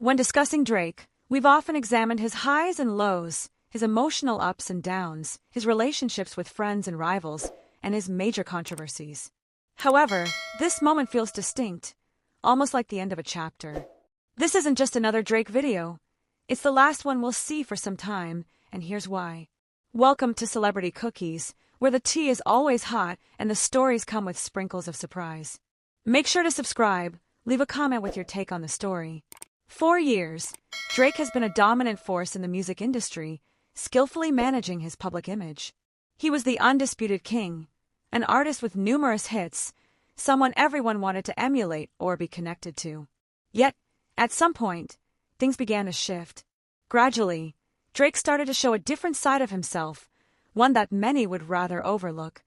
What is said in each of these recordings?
When discussing Drake, we've often examined his highs and lows, his emotional ups and downs, his relationships with friends and rivals, and his major controversies. However, this moment feels distinct, almost like the end of a chapter. This isn't just another Drake video. It's the last one we'll see for some time, and here's why. Welcome to Celebrity Cookies, where the tea is always hot and the stories come with sprinkles of surprise. Make sure to subscribe, leave a comment with your take on the story. For years, Drake has been a dominant force in the music industry, skillfully managing his public image. He was the undisputed king, an artist with numerous hits, someone everyone wanted to emulate or be connected to. Yet, at some point, things began to shift. Gradually, Drake started to show a different side of himself, one that many would rather overlook,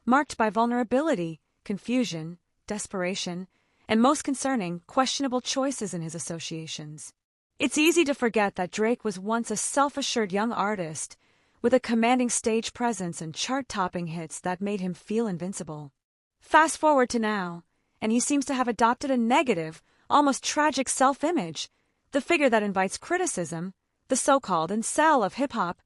marked by vulnerability, confusion, desperation, and most concerning, questionable choices in his associations. It's easy to forget that Drake was once a self-assured young artist, with a commanding stage presence and chart-topping hits that made him feel invincible. Fast forward to now, and he seems to have adopted a negative, almost tragic self-image, the figure that invites criticism, the so-called incel of hip-hop,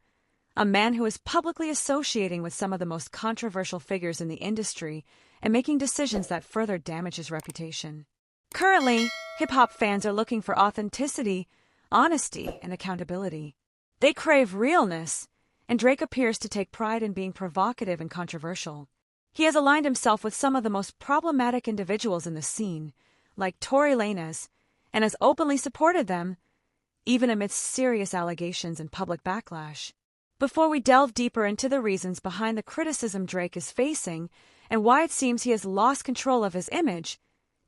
a man who is publicly associating with some of the most controversial figures in the industry and making decisions that further damage his reputation. Currently, hip-hop fans are looking for authenticity, honesty, and accountability. They crave realness, and Drake appears to take pride in being provocative and controversial. He has aligned himself with some of the most problematic individuals in the scene, like Tory Lanez, and has openly supported them, even amidst serious allegations and public backlash. Before we delve deeper into the reasons behind the criticism Drake is facing and why it seems he has lost control of his image,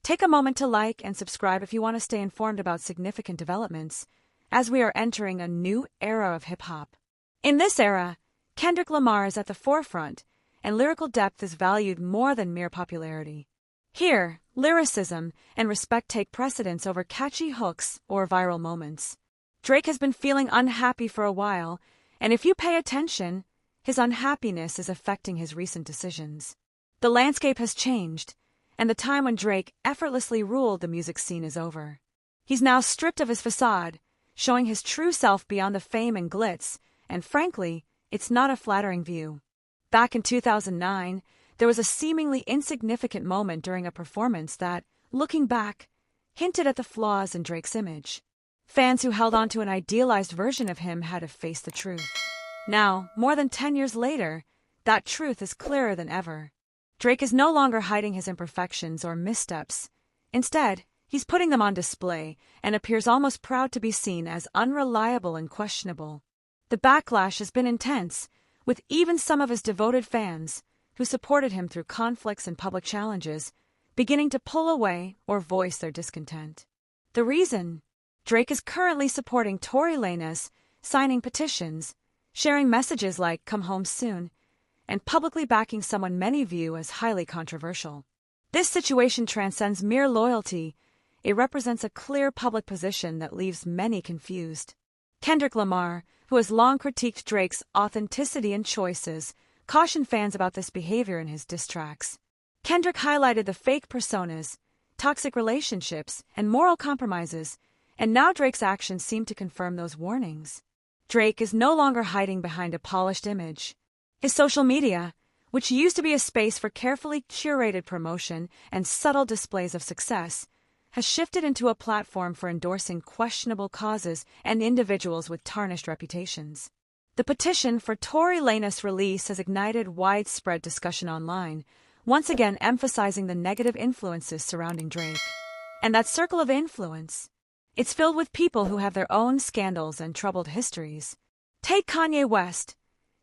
take a moment to like and subscribe if you want to stay informed about significant developments, as we are entering a new era of hip-hop. In this era, Kendrick Lamar is at the forefront, and lyrical depth is valued more than mere popularity. Here, lyricism and respect take precedence over catchy hooks or viral moments. Drake has been feeling unhappy for a while, and if you pay attention, his unhappiness is affecting his recent decisions. The landscape has changed, and the time when Drake effortlessly ruled the music scene is over. He's now stripped of his facade, showing his true self beyond the fame and glitz, and frankly, it's not a flattering view. Back in 2009, there was a seemingly insignificant moment during a performance that, looking back, hinted at the flaws in Drake's image. Fans who held on to an idealized version of him had to face the truth. Now, more than 10 years later, that truth is clearer than ever. Drake is no longer hiding his imperfections or missteps. Instead, he's putting them on display and appears almost proud to be seen as unreliable and questionable. The backlash has been intense, with even some of his devoted fans, who supported him through conflicts and public challenges, beginning to pull away or voice their discontent. The reason? Drake is currently supporting Tory Lanez, signing petitions, sharing messages like "Come home soon," and publicly backing someone many view as highly controversial. This situation transcends mere loyalty. It represents a clear public position that leaves many confused. Kendrick Lamar, who has long critiqued Drake's authenticity and choices, cautioned fans about this behavior in his diss tracks. Kendrick highlighted the fake personas, toxic relationships, and moral compromises, and now Drake's actions seem to confirm those warnings. Drake is no longer hiding behind a polished image. His social media, which used to be a space for carefully curated promotion and subtle displays of success, has shifted into a platform for endorsing questionable causes and individuals with tarnished reputations. The petition for Tory Lanez release has ignited widespread discussion online, once again emphasizing the negative influences surrounding Drake. And that circle of influence, it's filled with people who have their own scandals and troubled histories. Take Kanye West,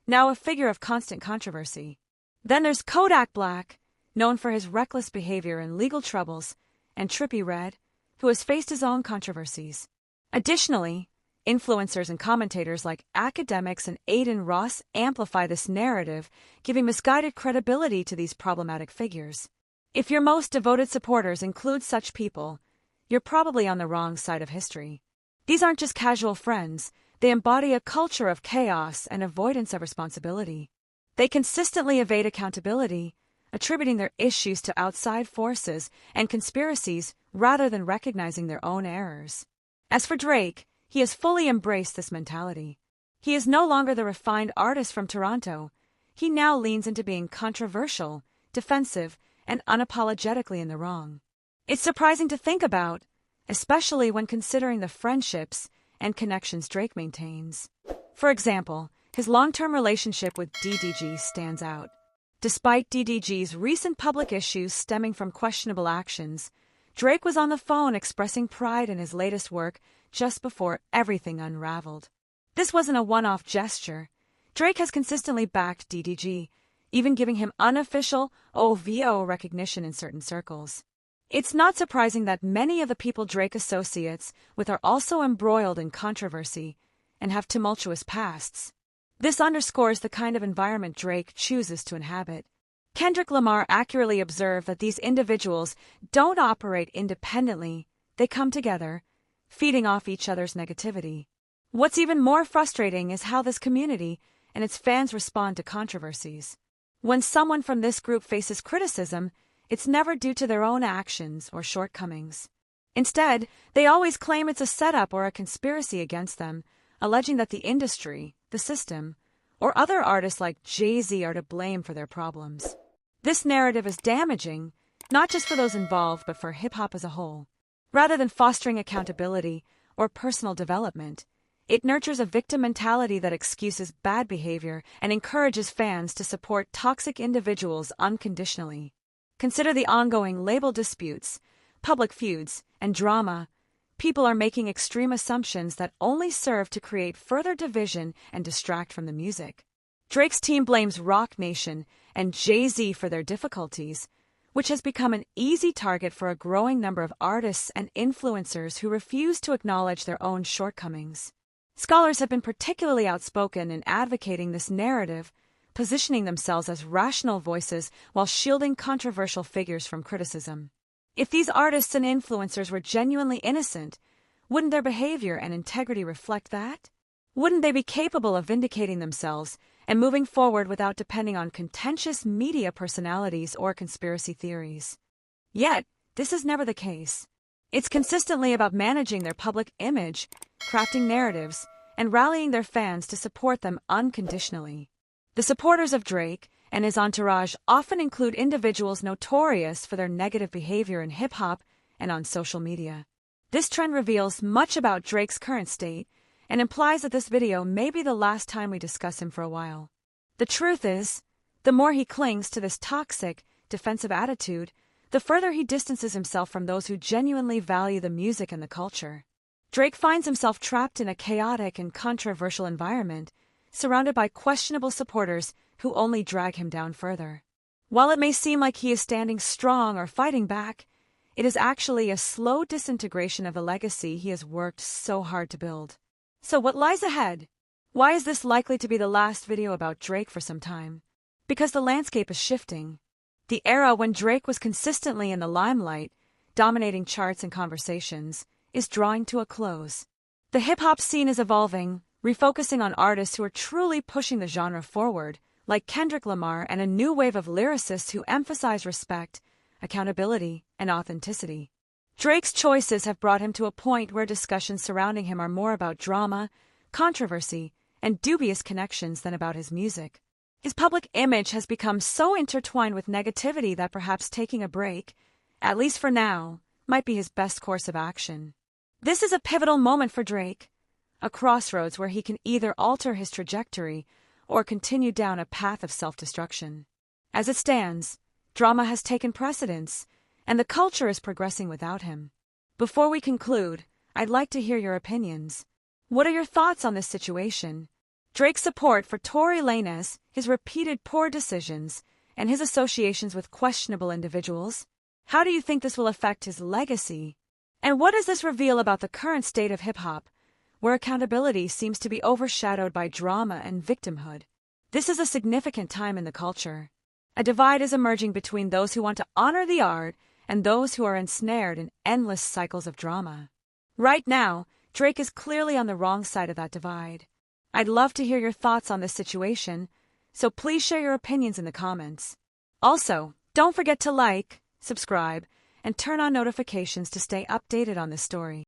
now a figure of constant controversy. Then there's Kodak Black, known for his reckless behavior and legal troubles, and Trippie Redd, who has faced his own controversies. Additionally, influencers and commentators like academics and Aiden Ross amplify this narrative, giving misguided credibility to these problematic figures. If your most devoted supporters include such people, you're probably on the wrong side of history. These aren't just casual friends, they embody a culture of chaos and avoidance of responsibility. They consistently evade accountability, attributing their issues to outside forces and conspiracies rather than recognizing their own errors. As for Drake, he has fully embraced this mentality. He is no longer the refined artist from Toronto. He now leans into being controversial, defensive, and unapologetically in the wrong. It's surprising to think about, especially when considering the friendships and connections Drake maintains. For example, his long-term relationship with DDG stands out. Despite DDG's recent public issues stemming from questionable actions, Drake was on the phone expressing pride in his latest work just before everything unraveled. This wasn't a one-off gesture. Drake has consistently backed DDG, even giving him unofficial OVO recognition in certain circles. It's not surprising that many of the people Drake associates with are also embroiled in controversy and have tumultuous pasts. This underscores the kind of environment Drake chooses to inhabit. Kendrick Lamar accurately observed that these individuals don't operate independently, they come together, feeding off each other's negativity. What's even more frustrating is how this community and its fans respond to controversies. When someone from this group faces criticism, it's never due to their own actions or shortcomings. Instead, they always claim it's a setup or a conspiracy against them, alleging that the industry, the system, or other artists like Jay-Z are to blame for their problems. This narrative is damaging, not just for those involved but for hip-hop as a whole. Rather than fostering accountability or personal development, it nurtures a victim mentality that excuses bad behavior and encourages fans to support toxic individuals unconditionally. Consider the ongoing label disputes, public feuds, and drama. People are making extreme assumptions that only serve to create further division and distract from the music. Drake's team blames Roc Nation and Jay-Z for their difficulties, which has become an easy target for a growing number of artists and influencers who refuse to acknowledge their own shortcomings. Scholars have been particularly outspoken in advocating this narrative, positioning themselves as rational voices while shielding controversial figures from criticism. If these artists and influencers were genuinely innocent, wouldn't their behavior and integrity reflect that? Wouldn't they be capable of vindicating themselves and moving forward without depending on contentious media personalities or conspiracy theories? Yet, this is never the case. It's consistently about managing their public image, crafting narratives, and rallying their fans to support them unconditionally. The supporters of Drake and his entourage often include individuals notorious for their negative behavior in hip-hop and on social media. This trend reveals much about Drake's current state and implies that this video may be the last time we discuss him for a while. The truth is, the more he clings to this toxic, defensive attitude, the further he distances himself from those who genuinely value the music and the culture. Drake finds himself trapped in a chaotic and controversial environment, surrounded by questionable supporters who only drag him down further. While it may seem like he is standing strong or fighting back, it is actually a slow disintegration of the legacy he has worked so hard to build. So what lies ahead? Why is this likely to be the last video about Drake for some time? Because the landscape is shifting. The era when Drake was consistently in the limelight, dominating charts and conversations, is drawing to a close. The hip-hop scene is evolving, refocusing on artists who are truly pushing the genre forward, like Kendrick Lamar and a new wave of lyricists who emphasize respect, accountability, and authenticity. Drake's choices have brought him to a point where discussions surrounding him are more about drama, controversy, and dubious connections than about his music. His public image has become so intertwined with negativity that perhaps taking a break, at least for now, might be his best course of action. This is a pivotal moment for Drake, a crossroads where he can either alter his trajectory or continue down a path of self-destruction. As it stands, drama has taken precedence, and the culture is progressing without him. Before we conclude, I'd like to hear your opinions. What are your thoughts on this situation? Drake's support for Tory Lanez, his repeated poor decisions, and his associations with questionable individuals? How do you think this will affect his legacy? And what does this reveal about the current state of hip-hop, where accountability seems to be overshadowed by drama and victimhood? This is a significant time in the culture. A divide is emerging between those who want to honor the art and those who are ensnared in endless cycles of drama. Right now, Drake is clearly on the wrong side of that divide. I'd love to hear your thoughts on this situation, so please share your opinions in the comments. Also, don't forget to like, subscribe, and turn on notifications to stay updated on this story.